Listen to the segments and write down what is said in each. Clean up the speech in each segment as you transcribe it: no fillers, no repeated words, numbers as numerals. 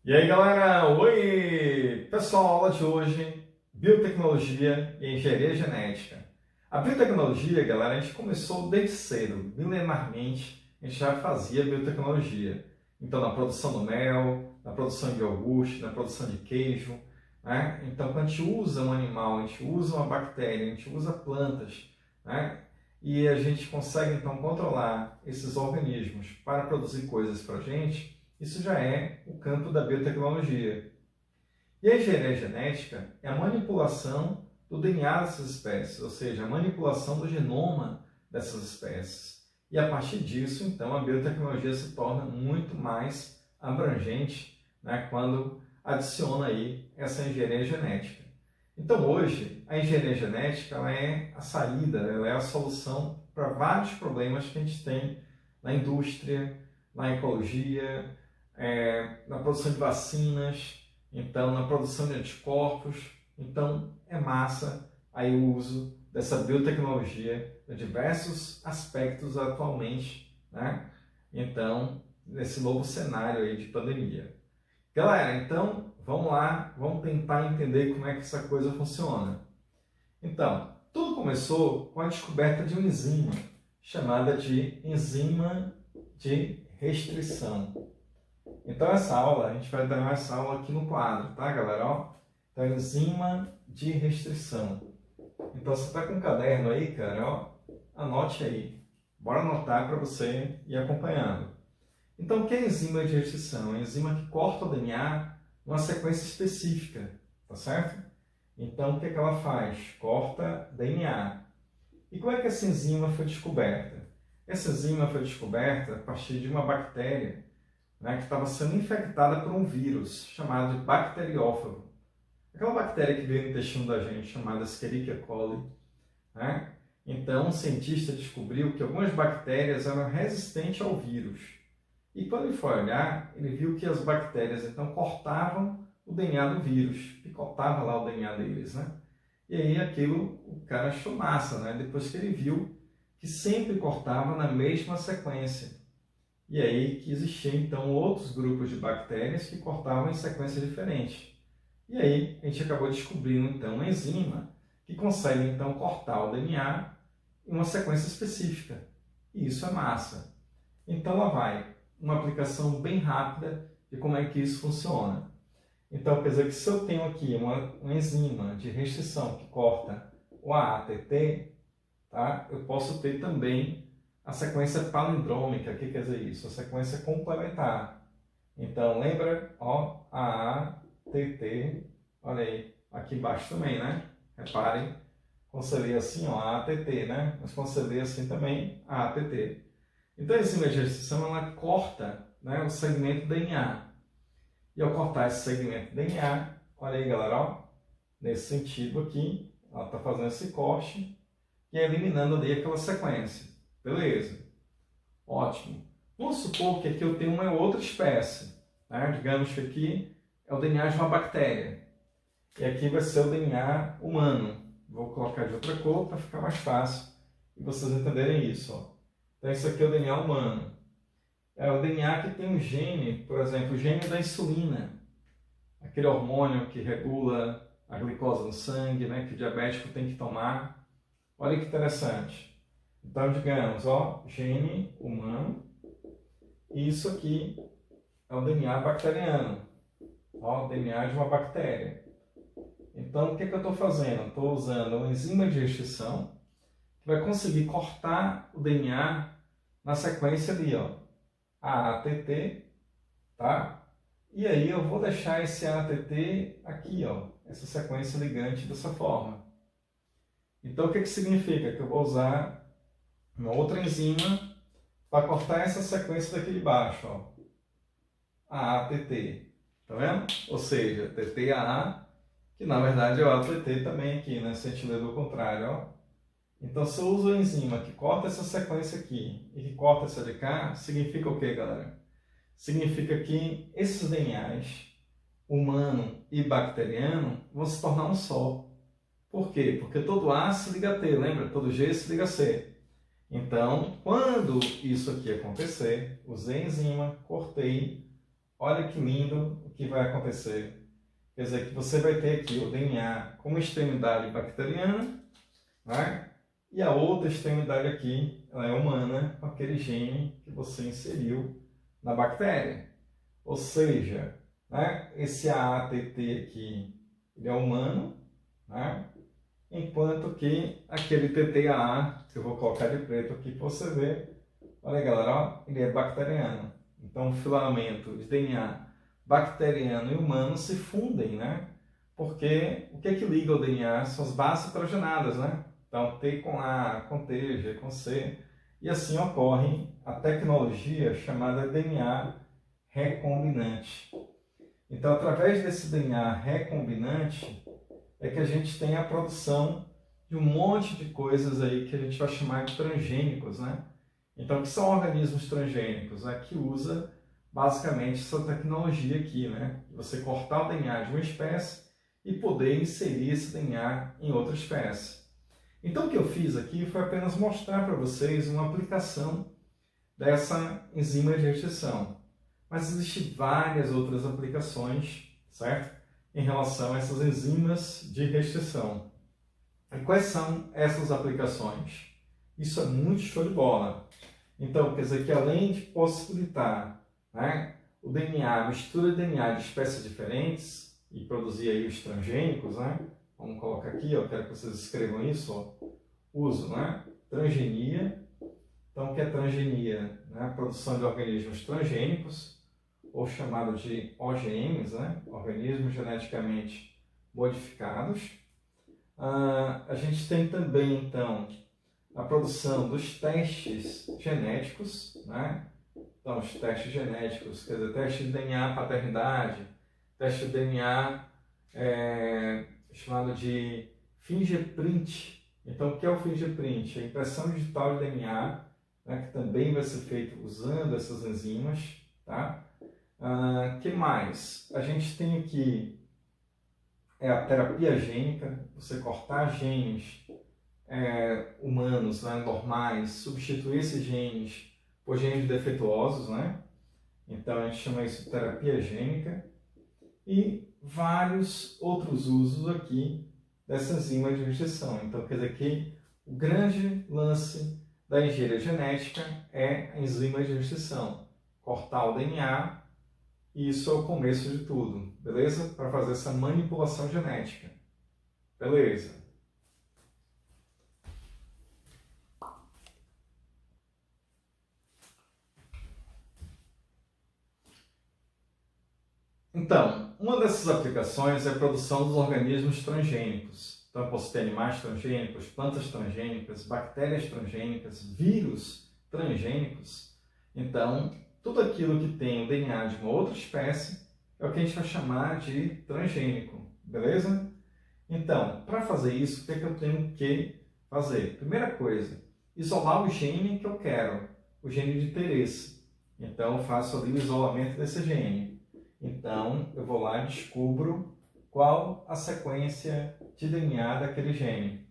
E aí galera, oi! Pessoal, a aula de hoje, biotecnologia e engenharia genética. A biotecnologia, galera, a gente começou desde cedo, milenarmente, a gente já fazia biotecnologia. Então, na produção do mel, na produção de iogurte, na produção de queijo, né? Então, quando a gente usa um animal, a gente usa uma bactéria, a gente usa plantas, né? E a gente consegue, então, controlar esses organismos para produzir coisas para a gente. Isso já é o campo da biotecnologia. E a engenharia genética é a manipulação do DNA dessas espécies, ou seja, a manipulação do genoma dessas espécies. E a partir disso, então, a biotecnologia se torna muito mais abrangente, né, quando adiciona aí essa engenharia genética. Então, hoje, a engenharia genética ela é a saída, ela é a solução para vários problemas que a gente tem na indústria, na ecologia, na produção de vacinas, então na produção de anticorpos. Então é massa aí o uso dessa biotecnologia em diversos aspectos atualmente, né? Então, nesse novo cenário aí de pandemia. Galera, então vamos lá, vamos tentar entender como é que essa coisa funciona. Então, tudo começou com a descoberta de uma enzima chamada de enzima de restrição. Então essa aula, a gente vai dar essa aula aqui no quadro, tá galera? Ó, então enzima de restrição. Então você está com um caderno aí, cara, ó, anote aí. Bora anotar para você ir acompanhando. Então o que é enzima de restrição? É a enzima que corta o DNA numa sequência específica, tá certo? Então o que é que ela faz? Corta DNA. E como é que essa enzima foi descoberta? Essa enzima foi descoberta a partir de uma bactéria, né, que estava sendo infectada por um vírus chamado de bacteriófago. Aquela bactéria que veio no intestino da gente, chamada Escherichia coli. Né? Então, um cientista descobriu que algumas bactérias eram resistentes ao vírus. E quando ele foi olhar, ele viu que as bactérias então cortavam o DNA do vírus, picotava lá o DNA deles. Né? E aí aquilo o cara achou massa, né? Depois que ele viu que sempre cortava na mesma sequência. E aí que existiam então outros grupos de bactérias que cortavam em sequências diferentes. E aí a gente acabou descobrindo então uma enzima que consegue então cortar o DNA em uma sequência específica. E isso é massa. Então lá vai uma aplicação bem rápida de como é que isso funciona. Então quer dizer que se eu tenho aqui uma enzima de restrição que corta o AATT, tá? Eu posso ter também a sequência palindrômica. O que quer dizer isso? A sequência complementar. Então, lembra? Ó, AATT. Olha aí, aqui embaixo também, né? Reparem, quando você lê assim, ó, AATT, né? Mas quando você lê assim também, AATT. Então, a enzima de restrição, ela corta, né, o segmento DNA. E ao cortar esse segmento DNA, olha aí, galera, ó, nesse sentido aqui, ela está fazendo esse corte e eliminando ali aquela sequência. Beleza, ótimo. Vamos supor que aqui eu tenho uma outra espécie, né? Digamos que aqui é o DNA de uma bactéria. E aqui vai ser o DNA humano. Vou colocar de outra cor para ficar mais fácil e vocês entenderem isso. Ó. Então isso aqui é o DNA humano. É o DNA que tem um gene, por exemplo, o gene da insulina. Aquele hormônio que regula a glicose no sangue, né? Que o diabético tem que tomar. Olha que interessante. Então, digamos, ó, gene humano, e isso aqui é o DNA bacteriano, ó, o DNA de uma bactéria. Então, o que eu estou fazendo? Estou usando uma enzima de restrição que vai conseguir cortar o DNA na sequência ali, ó, AATT, tá? E aí eu vou deixar esse AATT aqui, ó, essa sequência ligante dessa forma. Então, o que significa? Que eu vou usar uma outra enzima para cortar essa sequência daqui de baixo, ó. AATT, tá vendo? Ou seja, TTAA, que na verdade é o ATT também aqui, né? Se a gente ler do contrário, ó. Então, se eu uso a enzima que corta essa sequência aqui e que corta essa de cá, significa o que, galera? Significa que esses DNAs, humano e bacteriano, vão se tornar um só. Por quê? Porque todo A se liga a T, lembra? Todo G se liga a C. Então, quando isso aqui acontecer, usei a enzima, cortei olha que lindo o que vai acontecer. Quer dizer que você vai ter aqui o DNA com uma extremidade bacteriana, né? E a outra extremidade aqui, ela é humana, com aquele gene que você inseriu na bactéria. Ou seja, né, esse AATT aqui, ele é humano, né? Enquanto que aquele TTAA, que eu vou colocar de preto aqui para você ver, olha galera, ó, ele é bacteriano. Então o filamento de DNA bacteriano e humano se fundem, né? Porque o que é que liga o DNA? São as bases nitrogenadas, né? Então T com A, com T, G com C, e assim ocorre a tecnologia chamada DNA recombinante. Então, através desse DNA recombinante, é que a gente tem a produção de um monte de coisas aí que a gente vai chamar de transgênicos, né? Então, que são organismos transgênicos, né? Que usa basicamente essa tecnologia aqui, né? Você cortar o DNA de uma espécie e poder inserir esse DNA em outra espécie. Então, o que eu fiz aqui foi apenas mostrar para vocês uma aplicação dessa enzima de restrição. Mas existem várias outras aplicações, certo? Em relação a essas enzimas de restrição. E quais são essas aplicações? Isso é muito show de bola. Então, quer dizer que além de possibilitar, né, o DNA, a mistura de DNA de espécies diferentes e produzir aí os transgênicos, né? Vamos colocar aqui, eu quero que vocês escrevam isso, ó. Uso, né? Transgenia. Então, o que é transgenia? Né? A produção de organismos transgênicos, ou chamado de OGMs, né? Organismos geneticamente modificados. A gente tem também, então, a produção dos testes genéticos, né? Então, os testes genéticos, quer dizer, teste de DNA paternidade, teste de DNA chamado de fingerprint. Então, o que é o fingerprint? A impressão digital de DNA, né, que também vai ser feito usando essas enzimas, tá? Que mais? A gente tem aqui a terapia gênica, você cortar genes humanos, né, normais, substituir esses genes por genes defeituosos, né? Então a gente chama isso de terapia gênica, e vários outros usos aqui dessa enzima de restrição. Então quer dizer que o grande lance da engenharia genética é a enzima de restrição, cortar o DNA. E isso é o começo de tudo, beleza? Para fazer essa manipulação genética. Beleza? Então, uma dessas aplicações é a produção dos organismos transgênicos. Então, eu posso ter animais transgênicos, plantas transgênicas, bactérias transgênicas, vírus transgênicos. Então, tudo aquilo que tem o DNA de uma outra espécie é o que a gente vai chamar de transgênico, beleza? Então, para fazer isso, o que é que eu tenho que fazer? Primeira coisa, isolar o gene que eu quero, o gene de interesse. Então, eu faço ali o isolamento desse gene. Então, eu vou lá e descubro qual a sequência de DNA daquele gene.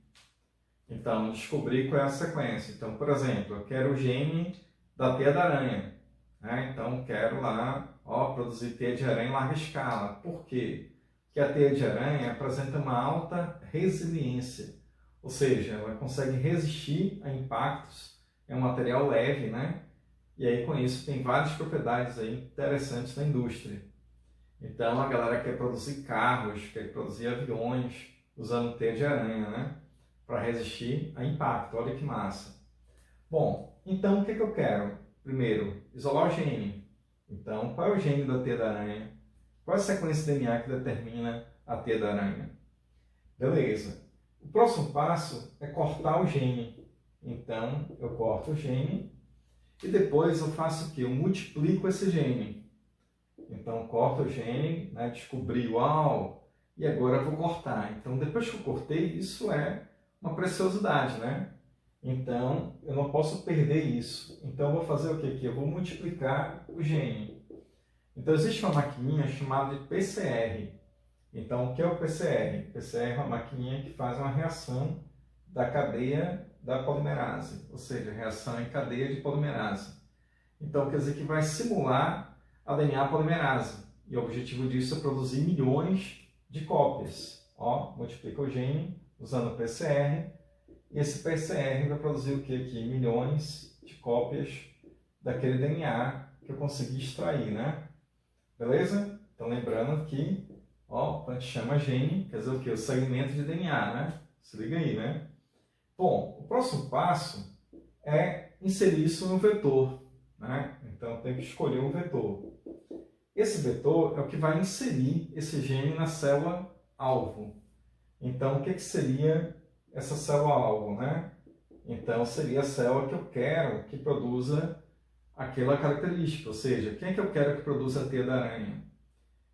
Então, descobri qual é a sequência. Então, por exemplo, eu quero o gene da teia da aranha. Né? Então, quero lá produzir teia de aranha em larga escala. Por quê? Porque a teia de aranha apresenta uma alta resiliência. Ou seja, ela consegue resistir a impactos. É um material leve, né? E aí, com isso, tem várias propriedades aí interessantes na indústria. Então, a galera quer produzir carros, quer produzir aviões usando teia de aranha, né? Para resistir a impacto. Olha que massa. Bom, então o que eu quero? Primeiro, isolar o gene. Então, qual é o gene da teia da aranha? Qual é a sequência de DNA que determina a teia da aranha? Beleza. O próximo passo é cortar o gene. Então, eu corto o gene e depois eu faço o quê? Eu multiplico esse gene. Então, corto o gene, né? Descobri, uau, e agora eu vou cortar. Então, depois que eu cortei, isso é uma preciosidade, né? Então, eu não posso perder isso. Então, eu vou fazer o que aqui? Eu vou multiplicar o gene. Então, existe uma maquininha chamada de PCR. Então, o que é o PCR? O PCR é uma maquininha que faz uma reação da cadeia da polimerase, ou seja, reação em cadeia de polimerase. Então, quer dizer que vai simular a DNA polimerase. E o objetivo disso é produzir milhões de cópias. Ó, multiplica o gene usando o PCR, e esse PCR vai produzir o que aqui? Milhões de cópias daquele DNA que eu consegui extrair, né? Beleza? Então lembrando que, ó, quando a gente chama gene, quer dizer o quê? O segmento de DNA, né? Se liga aí, né? Bom, o próximo passo é inserir isso no vetor, né? Então tem que escolher um vetor. Esse vetor é o que vai inserir esse gene na célula-alvo. Então, o que seria essa célula-alvo, né? Então, seria a célula que eu quero que produza aquela característica, ou seja, quem é que eu quero que produza a teia da aranha?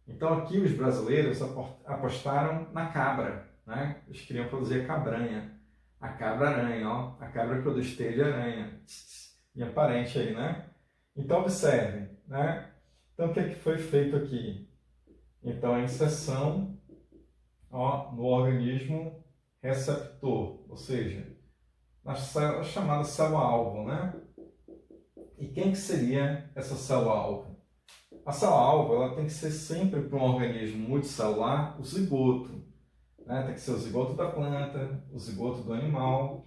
Então, aqui os brasileiros apostaram na cabra, né? Eles queriam produzir a cabranha, a cabra-aranha, ó, a cabra que produz teia de aranha, minha parente aí, né? Então, observe, né? Então, o que é que foi feito aqui? Então, a inserção, ó, no organismo receptor, ou seja, na célula chamada célula-alvo, né? E quem que seria essa célula-alvo? A célula-alvo ela tem que ser sempre para um organismo multicelular o zigoto, né? Tem que ser o zigoto da planta, o zigoto do animal,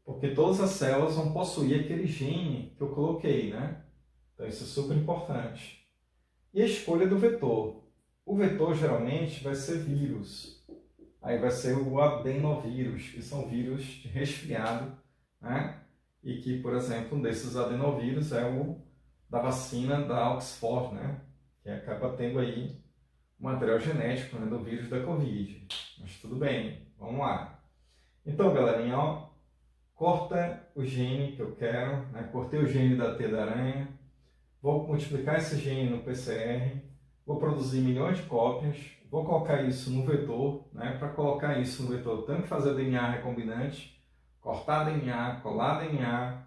porque todas as células vão possuir aquele gene que eu coloquei, né? Então isso é super importante. E a escolha do vetor. O vetor geralmente vai ser vírus. Aí vai ser o adenovírus, que são vírus de resfriado, né? E que, por exemplo, um desses adenovírus é o da vacina da Oxford, né? Que acaba tendo aí o material genético, né, do vírus da Covid. Mas tudo bem, vamos lá. Então, galerinha, ó, corta o gene que eu quero, né? Cortei o gene da teia da aranha, vou multiplicar esse gene no PCR, vou produzir milhões de cópias, vou colocar isso no vetor, né? Para colocar isso no vetor, eu tenho que fazer DNA recombinante, cortar DNA, colar DNA,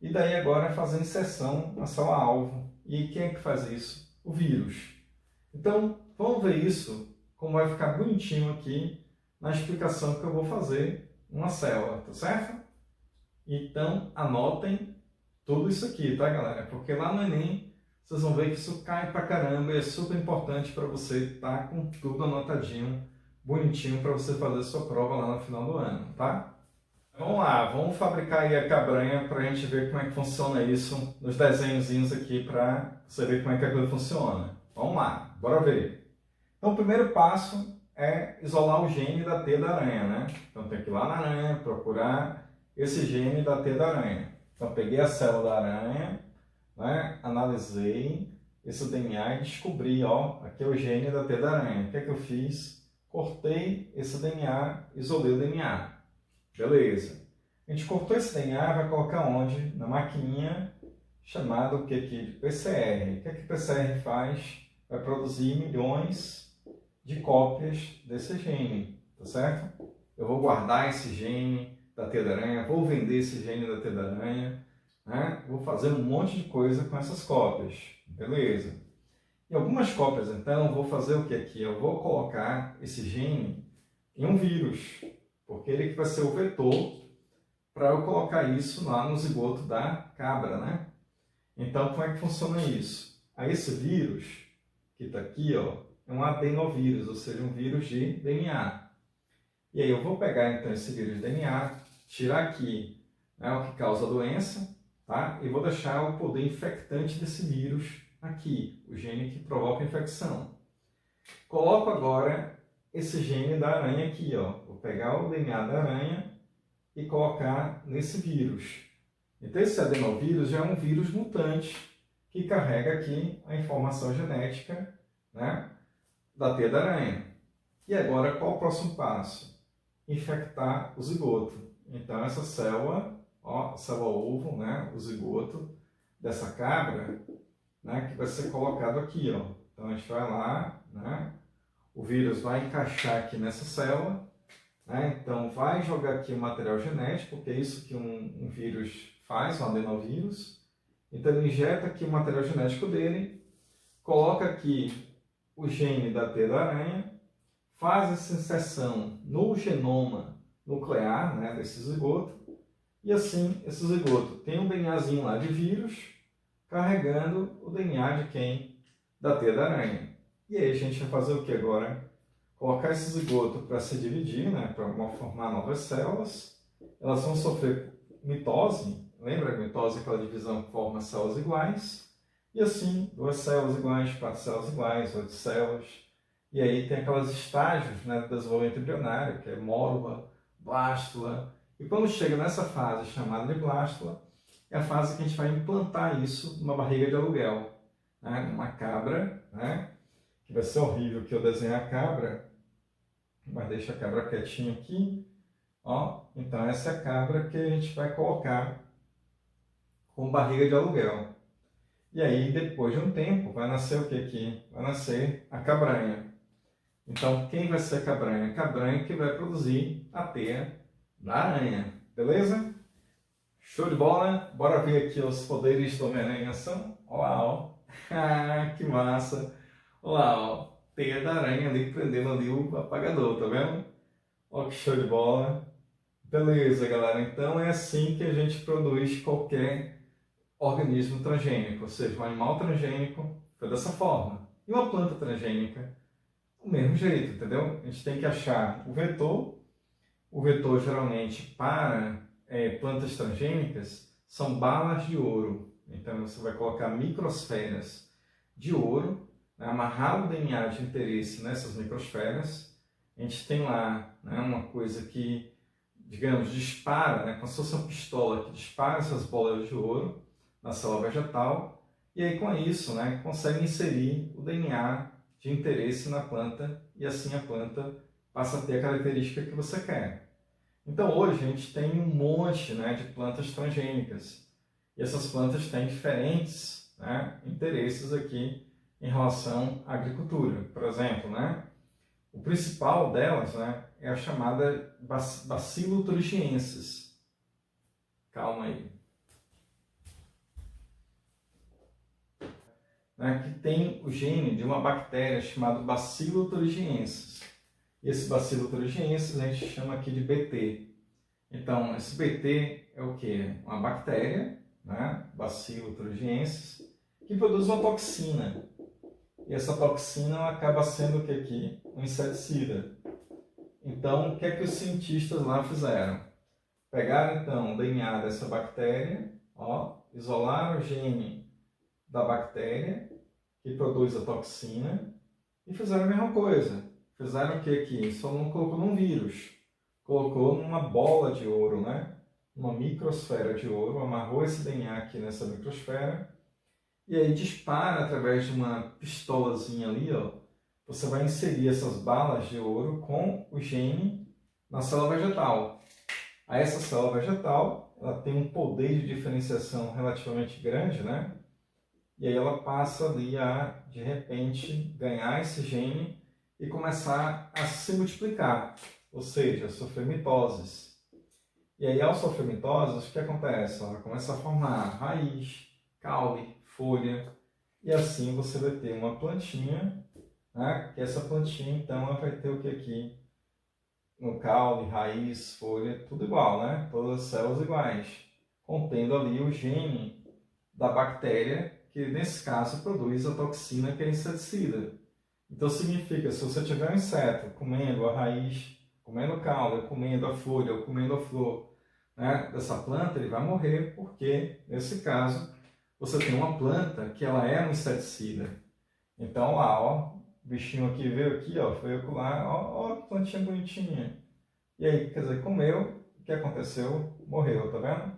e daí agora fazer inserção na célula-alvo. E quem é que faz isso? O vírus. Então, vamos ver isso, como vai ficar bonitinho aqui na explicação que eu vou fazer uma célula, tá certo? Então, anotem tudo isso aqui, tá, galera? Porque lá no Enem, vocês vão ver que isso cai pra caramba e é super importante para você estar com tudo anotadinho, bonitinho, para você fazer sua prova lá no final do ano, tá? Vamos lá, vamos fabricar aí a cabranha para a gente ver como é que funciona isso nos desenhozinhos aqui para você ver como é que a coisa funciona. Vamos lá, bora ver. Então o primeiro passo é isolar o gene da teia da aranha, né? Então tem que ir lá na aranha, procurar esse gene da teia da aranha. Então peguei a célula da aranha, né? Analisei esse DNA e descobri, ó, aqui é o gene da teia da aranha. O que é que eu fiz? Cortei esse DNA, isolei o DNA. Beleza. A gente cortou esse DNA e vai colocar onde? Na maquininha chamada o que aqui? De PCR. O que é que o PCR faz? Vai produzir milhões de cópias desse gene, tá certo? Eu vou guardar esse gene da teia da aranha, vou vender esse gene da teia da aranha, né? Vou fazer um monte de coisa com essas cópias, beleza. E algumas cópias, então, eu vou fazer o que aqui? Eu vou colocar esse gene em um vírus, porque ele que vai ser o vetor para eu colocar isso lá no zigoto da cabra, né? Então, como é que funciona isso? Aí esse vírus, que está aqui, ó, é um adenovírus, ou seja, um vírus de DNA. E aí eu vou pegar, então, esse vírus de DNA, tirar aqui, né, o que causa a doença, tá? E vou deixar o poder infectante desse vírus aqui, o gene que provoca a infecção. Coloco agora esse gene da aranha aqui, ó. Vou pegar o DNA da aranha e colocar nesse vírus. Então esse adenovírus já é um vírus mutante que carrega aqui a informação genética, né, da teia da aranha. E agora qual o próximo passo? Infectar o zigoto. Então essa célula, ó, a célula-ovo, né, o zigoto dessa cabra, né, que vai ser colocado aqui, ó. Então a gente vai lá, né, o vírus vai encaixar aqui nessa célula, né? Então vai jogar aqui o material genético, porque é isso que um vírus faz, um adenovírus. Então ele injeta aqui o material genético dele, coloca aqui o gene da teia da aranha, faz essa inserção no genoma nuclear, né, desse zigoto, e assim esse zigoto tem um DNAzinho lá de vírus carregando o DNA de quem? da teia da aranha. E aí a gente vai fazer o que agora? Colocar esse zigoto para se dividir, né, para formar novas células. Elas vão sofrer mitose. Lembra que mitose é aquela divisão que forma células iguais? E assim, 2 células iguais, 4 células iguais, 8 células. E aí tem aqueles estágios, né, do desenvolvimento embrionário, que é morula, blástula. E quando chega nessa fase chamada de blástula, é a fase que a gente vai implantar isso numa barriga de aluguel, né, numa cabra, né, que vai ser horrível que eu desenhe a cabra, mas deixa a cabra quietinha aqui. Ó, então essa é a cabra que a gente vai colocar com barriga de aluguel. E aí, depois de um tempo, vai nascer o que aqui? Vai nascer a cabranha. Então, quem vai ser a cabranha? A cabranha que vai produzir a teia da aranha. Beleza? Show de bola? Bora ver aqui os poderes do Homem-Aranha em ação? Olha lá, ó. Ah, que massa! Olha lá, ó. Teia da aranha ali, prendendo ali o apagador, tá vendo? Olha que show de bola! Beleza, galera. Então, é assim que a gente produz qualquer organismo transgênico, ou seja, um animal transgênico foi dessa forma. E uma planta transgênica, do mesmo jeito, entendeu? A gente tem que achar o vetor. O vetor, geralmente, para plantas transgênicas, são balas de ouro. Então, você vai colocar microsferas de ouro, né, amarrar o DNA de interesse nessas microsferas. A gente tem lá, né, uma coisa que, digamos, dispara, né, como se fosse uma pistola que dispara essas bolas de ouro na célula vegetal, e aí com isso, né, consegue inserir o DNA de interesse na planta, e assim a planta passa a ter a característica que você quer. Então hoje a gente tem um monte, né, de plantas transgênicas, e essas plantas têm diferentes, né, interesses aqui em relação à agricultura. Por exemplo, né, o principal delas, né, é a chamada Bacillus thuringiensis. Calma aí. Né, que tem o gene de uma bactéria chamada Bacillus thuringiensis. E esse Bacillus thuringiensis a gente chama aqui de BT. Então, esse BT é o que? Uma bactéria, né, Bacillus thuringiensis, que produz uma toxina. E essa toxina ela acaba sendo o que aqui? Um inseticida. Então, o que é que os cientistas lá fizeram? Pegaram, então, o DNA dessa bactéria, ó, isolaram o gene da bactéria que produz a toxina e fizeram a mesma coisa. Fizeram o que aqui? Só não colocou num vírus, colocou numa bola de ouro, né? Uma microsfera de ouro, amarrou esse DNA aqui nessa microsfera e aí dispara através de uma pistolazinha ali, ó. Você vai inserir essas balas de ouro com o gene na célula vegetal. Aí essa célula vegetal, ela tem um poder de diferenciação relativamente grande, né? E aí ela passa ali a, de repente, ganhar esse gene e começar a se multiplicar, ou seja, sofrer mitoses. E aí, ao sofrer mitoses, o que acontece? Ela começa a formar raiz, caule, folha, e assim você vai ter uma plantinha, né? Que essa plantinha, então, ela vai ter o que aqui? No caule, raiz, folha, tudo igual, né? Todas as células iguais, contendo ali o gene da bactéria, que nesse caso produz a toxina que é inseticida. Então significa, se você tiver um inseto comendo a raiz, comendo o caule, comendo a folha ou comendo a flor, né, dessa planta, ele vai morrer porque, nesse caso, você tem uma planta que ela é um inseticida. Então lá, ó, o bichinho aqui veio aqui, ó, foi lá, ó, que plantinha bonitinha. E aí, quer dizer, comeu, o que aconteceu? Morreu, tá vendo?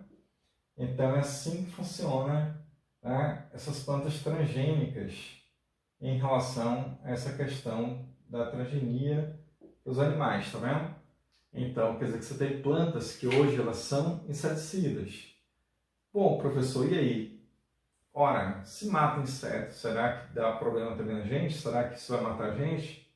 Então é assim que funciona, né, essas plantas transgênicas em relação a essa questão da transgenia dos animais, tá vendo? Então, quer dizer que você tem plantas que hoje elas são inseticidas. Bom, professor, e aí? Ora, se mata inseto, será que dá problema também na gente? Será que isso vai matar a gente?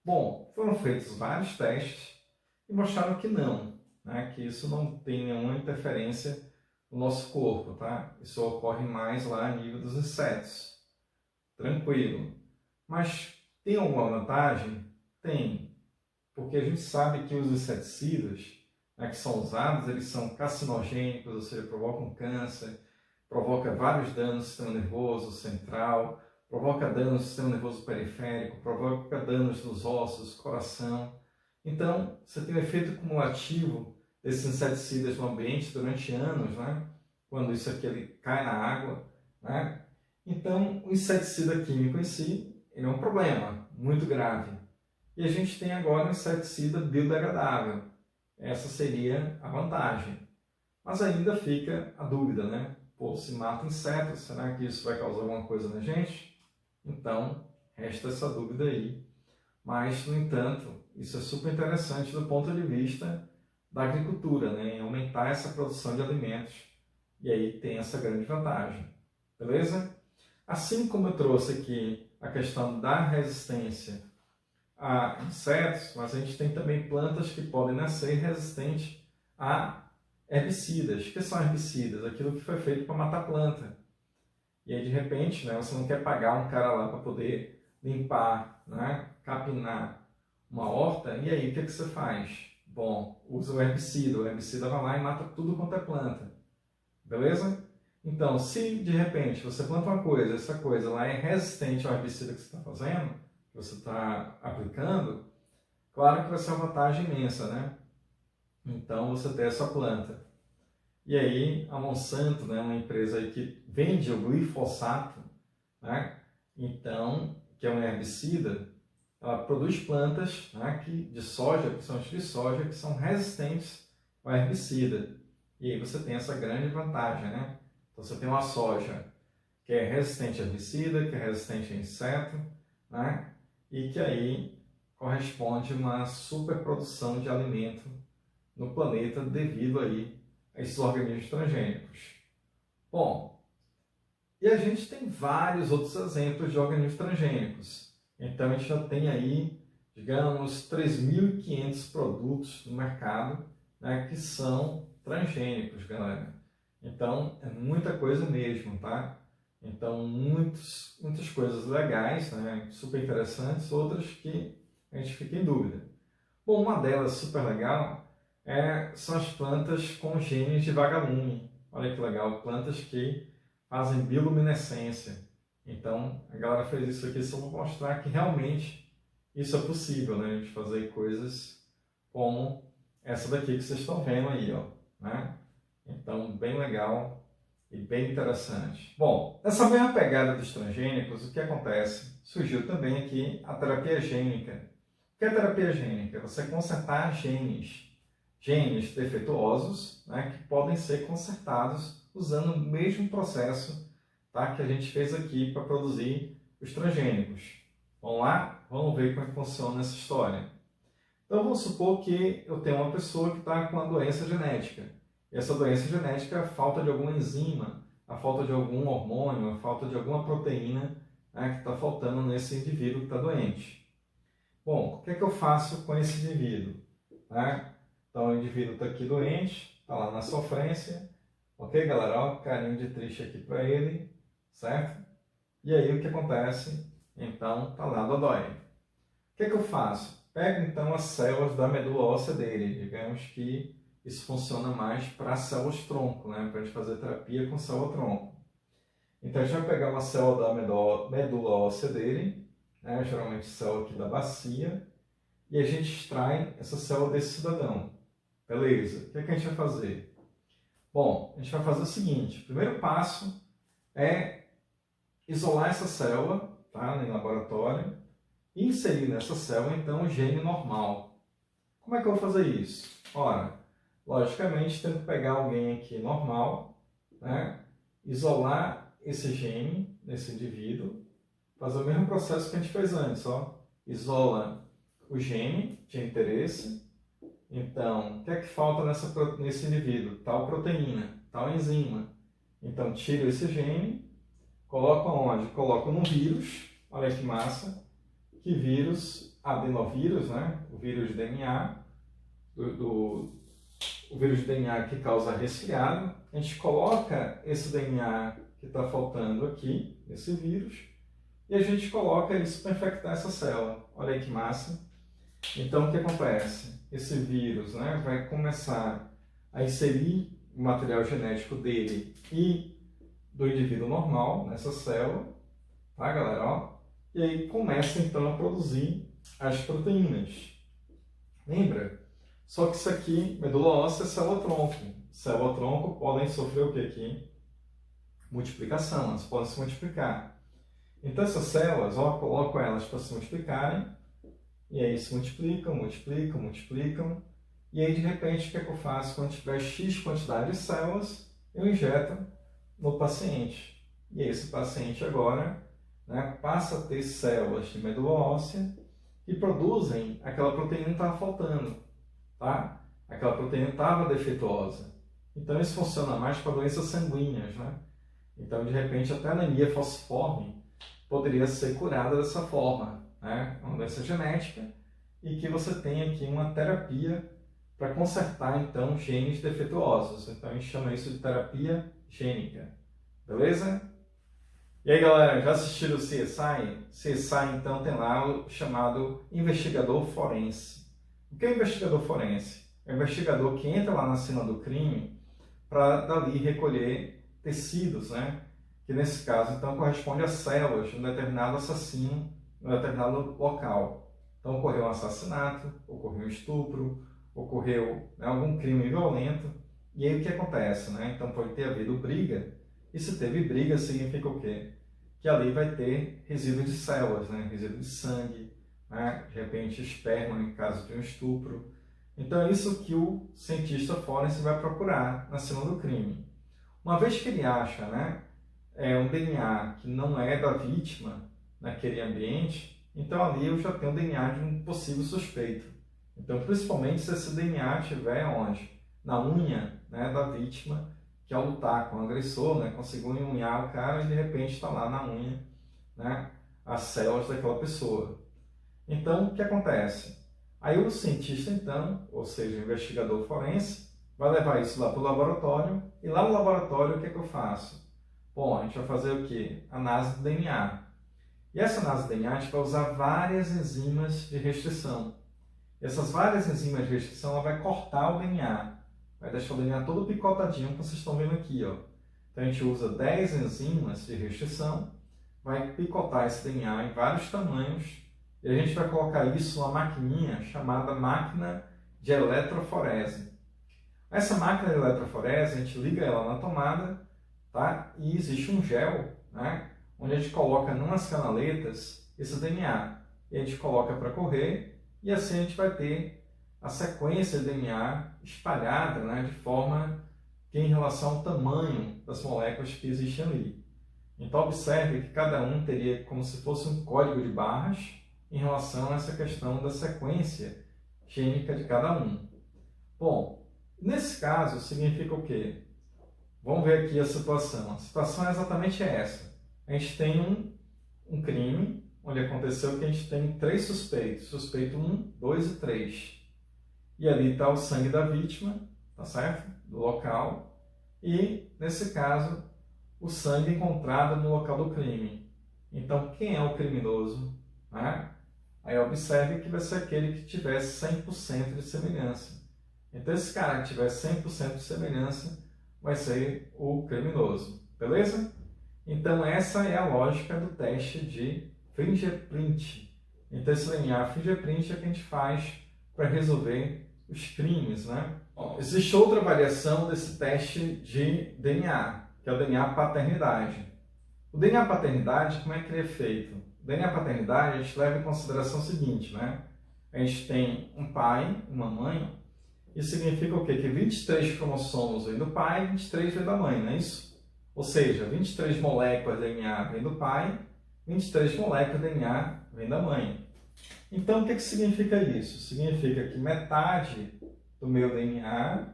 Bom, foram feitos vários testes e mostraram que não, né? Que isso não tem nenhuma interferência no nosso corpo, tá? Isso ocorre mais lá a nível dos insetos. Tranquilo. Mas tem alguma vantagem? Tem. Porque a gente sabe que os inseticidas, né, que são usados, eles são carcinogênicos, ou seja, provocam câncer, provoca vários danos no sistema nervoso central, provoca danos no sistema nervoso periférico, provoca danos nos ossos, coração. Então, você tem um efeito cumulativo desses inseticidas no ambiente durante anos, né? Quando isso aqui ele cai na água, né? Então, o inseticida químico em si, ele é um problema muito grave. E a gente tem agora um inseticida biodegradável. Essa seria a vantagem. Mas ainda fica a dúvida, né? Pô, se mata insetos, será que isso vai causar alguma coisa na gente? Então, resta essa dúvida aí. Mas, no entanto, isso é super interessante do ponto de vista da agricultura, né? Em aumentar essa produção de alimentos. E aí tem essa grande vantagem. Beleza? Assim como eu trouxe aqui a questão da resistência a insetos, mas a gente tem também plantas que podem nascer resistentes a herbicidas. O que são herbicidas? Aquilo que foi feito para matar a planta. E aí, de repente, né, você não quer pagar um cara lá para poder limpar, né, capinar uma horta, e aí o que você faz? Bom, usa o herbicida vai lá e mata tudo quanto é planta. Beleza? Então, se de repente você planta uma coisa, essa coisa lá é resistente ao herbicida que você está fazendo, que você está aplicando, claro que vai ser uma vantagem imensa, né? Então, você tem essa planta. E aí, a Monsanto, né, uma empresa aí que vende o glifosato, né? Então, que é um herbicida, ela produz plantas, né, de soja, principalmente de soja, que são resistentes ao herbicida. E aí você tem essa grande vantagem, né? Então, você tem uma soja que é resistente a herbicida, que é resistente a inseto, né? E que aí corresponde a uma superprodução de alimento no planeta devido aí a esses organismos transgênicos. Bom, e a gente tem vários outros exemplos de organismos transgênicos. Então, a gente já tem aí, digamos, 3.500 produtos no mercado, né, que são transgênicos, galera. Então, é muita coisa mesmo, tá? Então, muitas coisas legais, né, super interessantes, outras que a gente fica em dúvida. Bom, uma delas super legal são as plantas com genes de vagalume. Olha que legal, plantas que fazem bioluminescência. Então, a galera fez isso aqui só para mostrar que realmente isso é possível, né? A gente fazer coisas como essa daqui que vocês estão vendo aí, ó, né? Então, bem legal e bem interessante. Bom, nessa mesma pegada dos transgênicos, o que acontece? Surgiu também aqui a terapia gênica. O que é terapia gênica? Você consertar genes defeituosos, né, que podem ser consertados usando o mesmo processo, tá, que a gente fez aqui para produzir os transgênicos. Vamos lá? Vamos ver como é que funciona essa história. Então, vamos supor que eu tenho uma pessoa que está com uma doença genética. E essa doença genética é a falta de alguma enzima, a falta de algum hormônio, a falta de alguma proteína, né, que está faltando nesse indivíduo que está doente. Bom, o que é que eu faço com esse indivíduo? Né? Então, o indivíduo está aqui doente, está lá na sofrência. Ok, galera? Ó, carinho de triste aqui para ele, certo? E aí, o que acontece? Então, está lá dodói. O que é que eu faço? Pego, então, as células da medula óssea dele. Digamos que isso funciona mais para células-tronco, né? Para a gente fazer terapia com célula-tronco. Então, a gente vai pegar uma célula da medula óssea dele, né? Geralmente célula aqui da bacia, e a gente extrai essa célula desse cidadão. Beleza, o que é que a gente vai fazer? Bom, a gente vai fazer o seguinte, o primeiro passo é isolar essa célula, tá, em laboratório, e inserir nessa célula, então, o gene normal. Como é que eu vou fazer isso? Ora, logicamente, tenho que pegar alguém aqui normal, né, isolar esse gene nesse indivíduo, fazer o mesmo processo que a gente fez antes, ó. Isola o gene de interesse. Então, o que é que falta nesse indivíduo? Tal proteína, tal enzima. Então, tiro esse gene, coloco onde? Coloco num vírus, olha que massa, que vírus, adenovírus, né? O vírus de DNA, o vírus de DNA que causa resfriado. A gente coloca esse DNA que está faltando aqui, nesse vírus, e a gente coloca isso para infectar essa célula. Olha aí que massa. Então, o que acontece? Esse vírus, né, vai começar a inserir o material genético dele e do indivíduo normal nessa célula, tá, galera? Ó. E aí começa então a produzir as proteínas. Lembra? Só que isso aqui, medula óssea, é célula-tronco. Célula-tronco podem sofrer o que aqui? Multiplicação, elas podem se multiplicar. Então essas células, ó, coloco elas para se multiplicarem, e aí se multiplicam, multiplicam, multiplicam, e aí de repente o que é que eu faço? Quando tiver X quantidade de células, eu injeto no paciente. E esse paciente agora, né, passa a ter células de medula óssea que produzem aquela proteína que estava faltando, tá? Aquela proteína estava defeituosa. Então isso funciona mais para doenças sanguíneas, né? Então de repente até a anemia falciforme poderia ser curada dessa forma, né? Uma doença genética e que você tem aqui uma terapia para consertar então genes defeituosos. Então a gente chama isso de terapia gênica, beleza? E aí, galera, já assistiram o CSI? CSI, então, tem lá o chamado investigador forense. O que é o investigador forense? É o investigador que entra lá na cena do crime para, dali, recolher tecidos, né? Que, nesse caso, então, corresponde a células de um determinado assassino, em um determinado local. Então, ocorreu um assassinato, ocorreu um estupro, ocorreu, né, algum crime violento. E aí, o que acontece, né? Então, pode ter havido briga. E se teve briga, significa o quê? Que ali vai ter resíduo de células, né? Resíduo de sangue, né? De repente esperma em caso de um estupro. Então é isso que o cientista forense vai procurar na cena do crime. Uma vez que ele acha, né, um DNA que não é da vítima naquele ambiente, então ali eu já tenho o DNA de um possível suspeito. Então principalmente se esse DNA estiver onde? Na unha, né, da vítima, que ao lutar com o agressor, né, conseguiu unhar o cara e de repente está lá na unha, né, as células daquela pessoa. Então, o que acontece? Aí o cientista, então, ou seja, o investigador forense, vai levar isso lá para o laboratório, e lá no laboratório o que é que eu faço? Bom, a gente vai fazer o quê? Análise do DNA. E essa análise do DNA a gente vai usar várias enzimas de restrição. E essas várias enzimas de restrição ela vai cortar o DNA. Vai deixar o DNA todo picotadinho, como vocês estão vendo aqui, ó. Então a gente usa 10 enzimas de restrição, vai picotar esse DNA em vários tamanhos e a gente vai colocar isso numa maquininha chamada máquina de eletroforese. Essa máquina de eletroforese, a gente liga ela na tomada, tá? E existe um gel, né, onde a gente coloca numas canaletas esse DNA. E a gente coloca para correr e assim a gente vai ter a sequência de DNA espalhada, né, de forma que em relação ao tamanho das moléculas que existem ali. Então observe que cada um teria como se fosse um código de barras em relação a essa questão da sequência gênica de cada um. Bom, nesse caso significa o quê? Vamos ver aqui a situação. A situação é exatamente essa. A gente tem um crime onde aconteceu que a gente tem 3 suspeitos. Suspeito 1, 2 e 3. E ali está o sangue da vítima, tá certo? Do local. E, nesse caso, o sangue encontrado no local do crime. Então, quem é o criminoso? Né? Aí observe que vai ser aquele que tiver 100% de semelhança. Então, esse cara que tiver 100% de semelhança vai ser o criminoso. Beleza? Então, essa é a lógica do teste de fingerprint. Então, esse DNA fingerprint é o que a gente faz para resolver os crimes, né? Existe outra variação desse teste de DNA, que é o DNA paternidade. O DNA paternidade, como é que ele é feito? O DNA paternidade, a gente leva em consideração o seguinte, né? A gente tem um pai, uma mãe, isso significa o quê? Que 23 cromossomos vêm do pai e 23 vêm da mãe, não é isso? Ou seja, 23 moléculas de DNA vêm do pai, 23 moléculas de DNA vêm da mãe. Então, o que significa isso? Significa que metade do meu DNA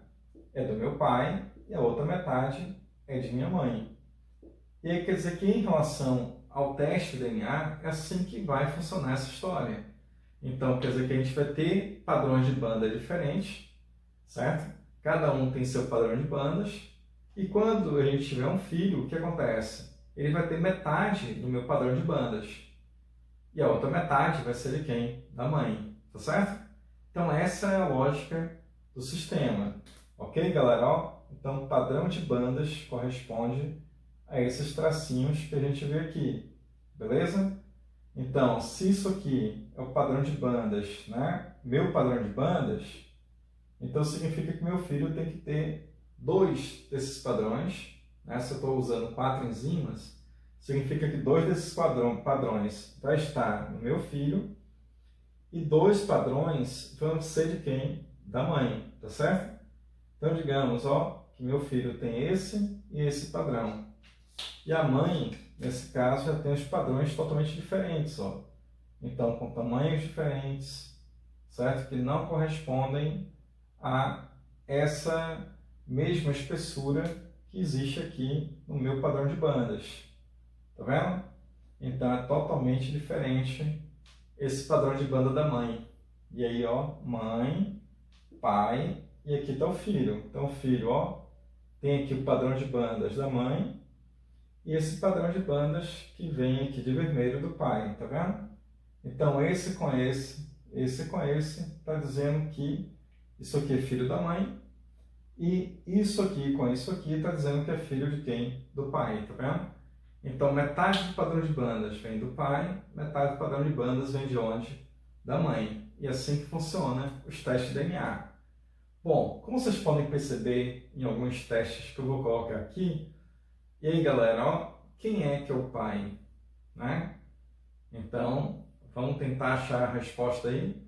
é do meu pai e a outra metade é de minha mãe. E aí quer dizer que em relação ao teste de DNA, é assim que vai funcionar essa história. Então, quer dizer que a gente vai ter padrões de banda diferentes, certo? Cada um tem seu padrão de bandas. E quando a gente tiver um filho, o que acontece? Ele vai ter metade do meu padrão de bandas. E a outra metade vai ser de quem? Da mãe, tá certo? Então essa é a lógica do sistema. Ok, galera? Ó, então padrão de bandas corresponde a esses tracinhos que a gente vê aqui. beleza? Então, se isso aqui é o padrão de bandas, né? Meu padrão de bandas, então significa que meu filho tem que ter 2 desses padrões, né? Se eu estou usando 4 enzimas, significa que 2 desses padrões vai estar no meu filho e 2 padrões vão ser de quem? Da mãe, tá certo? Então, digamos, ó, que meu filho tem esse e esse padrão. E a mãe, nesse caso, já tem os padrões totalmente diferentes, ó. Então, com tamanhos diferentes, certo? Que não correspondem a essa mesma espessura que existe aqui no meu padrão de bandas. Tá vendo? Então, é totalmente diferente esse padrão de banda da mãe. E aí, ó, mãe, pai, e aqui está o filho. Então, o filho, ó, tem aqui o padrão de bandas da mãe e esse padrão de bandas que vem aqui de vermelho do pai, tá vendo? Então, esse com esse está dizendo que isso aqui é filho da mãe e isso aqui com isso aqui está dizendo que é filho de quem? Do pai, tá vendo? Então, metade do padrão de bandas vem do pai, metade do padrão de bandas vem de onde? Da mãe. E é assim que funciona os testes de DNA. Bom, como vocês podem perceber em alguns testes que eu vou colocar aqui, e aí galera, ó, quem é que é o pai, né? Então, vamos tentar achar a resposta aí.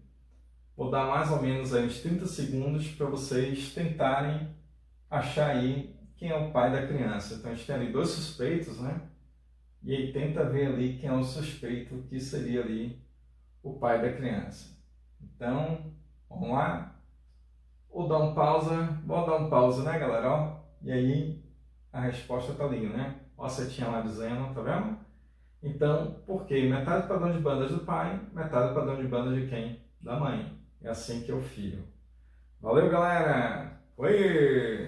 Vou dar mais ou menos aí uns 30 segundos para vocês tentarem achar aí quem é o pai da criança. Então, a gente tem ali 2 suspeitos, né? E aí tenta ver ali quem é o suspeito que seria ali o pai da criança. Então, vamos lá. Vou dar um pausa, né, galera? Ó, e aí a resposta tá ali, né? Ó, a setinha lá dizendo, tá vendo? Então, por quê? Metade do padrão de bandas do pai, metade do padrão de bandas de quem? Da mãe. É assim que é o filho. Valeu, galera! Foi!